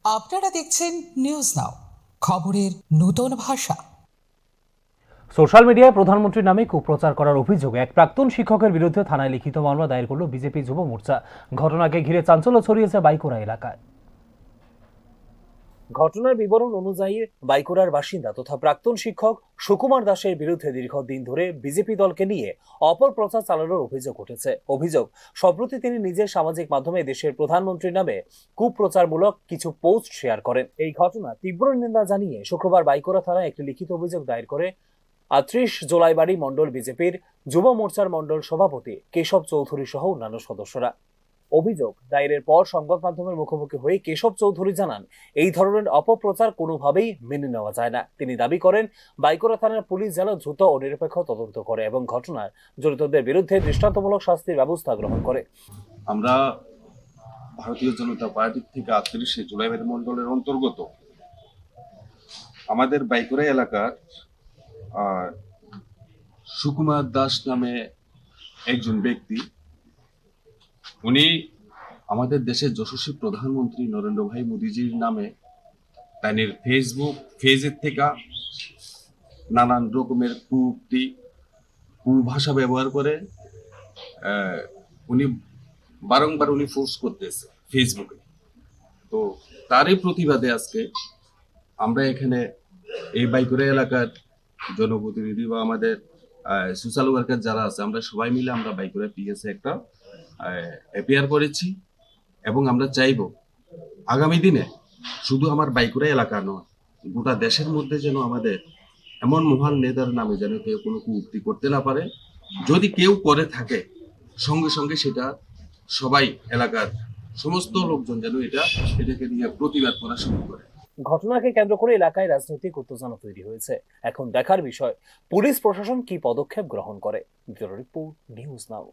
আপনারা দেখছেন news now, খবরের নতুন ভাষা। সোশ্যাল মিডিয়ায় প্রধানমন্ত্রীর নামে কুপ্রচার করার অভিযোগে এক প্রাক্তন শিক্ষকের বিরুদ্ধে থানায় লিখিত মামলা দায়ের করল বিজেপি যুব মোর্চা। ঘটনাকে ঘিরে চাঞ্চল্য ছড়িয়েছে বাইকুড়া এলাকায়। ঘটনার বিবরণ অনুযায়ী বাইকুড়ার বাসিন্দা তথা প্রাক্তন শিক্ষক সুকুমার দাসের বিরুদ্ধে দীর্ঘদিন ধরে বিজেপি দলকে নিয়ে অপপ্রচার চালানোর অভিযোগ উঠেছে। সম্প্রতি তিনি নিজের সামাজিক মাধ্যমে দেশের প্রধানমন্ত্রীর নামে কুপ্রচারমূলক কিছু পোস্ট শেয়ার করেন। এই ঘটনা তীব্র নিন্দা জানিয়ে শুক্রবার বাইকুড়া থানায় একটি লিখিত অভিযোগ দায়ের করে ৩০ জোলাইবাড়ি মণ্ডল বিজেপির যুব মোর্চার মণ্ডল সভাপতি কেশব চৌধুরী সহ অন্যান্য সদস্যরা। অভিযোগ দায়েরের পর সংবাদ মাধ্যমের মুখোমুখি হয়ে কেশব চৌধুরী জানান, এই ধরনের অপপ্রচার কোনোভাবেই মেনে নেওয়া যায় না। তিনি দাবি করেন, বাইকুড়া থানার পুলিশ যেন দ্রুত ও নিরপেক্ষ তদন্ত করে এবং ঘটনার জড়িতদের বিরুদ্ধে দৃষ্টান্তমূলক শাস্তির ব্যবস্থা গ্রহণ করে। আমরা ভারতীয় জনতা পার্টির থেকে ৩০ জুলাইবাড়ি মণ্ডলের অন্তর্গত আমাদের বাইকুড়া এলাকার সুকুমার দাস নামে একজন ব্যক্তি, উনি আমাদের দেশের যশস্বী প্রধানমন্ত্রী নরেন্দ্র ভাই মোদীজির নামে তার ফেসবুক পেজের থেকে নানান রকমের কুউক্তি কুভাষা ব্যবহার করে উনি বারংবার পোস্ট করতেছে ফেসবুকে। তো তারই প্রতিবাদে আজকে আমরা এখানে এই বাইকুড়া এলাকার জনপ্রতিনিধি বা আমাদের সোশ্যাল ওয়ার্কার যারা আছে, আমরা সবাই মিলে আমরা বাইকুড়া পিএসএ একটা এপিআর করেছি এবং আমরা চাইব আগামী দিনে শুধু আমার বাইকুড়া এলাকা নয়, গোটা দেশের মধ্যে যেন আমাদের এমন মহান নেতার নামে যেন কেউ কোনো কুউক্তি করতে না পারে। যদি কেউ করে থাকে সঙ্গে সঙ্গে সেটা সবাই এলাকার সমস্ত লোকজন যেন এটাকে নিয়ে প্রতিবাদ করা শুরু করে। ঘটনাকে কেন্দ্র করে এলাকায় রাজনৈতিক উত্তেজনা তৈরি হয়েছে। এখন দেখার বিষয় পুলিশ প্রশাসন কি পদক্ষেপ গ্রহণ করে। Bureau report, news now.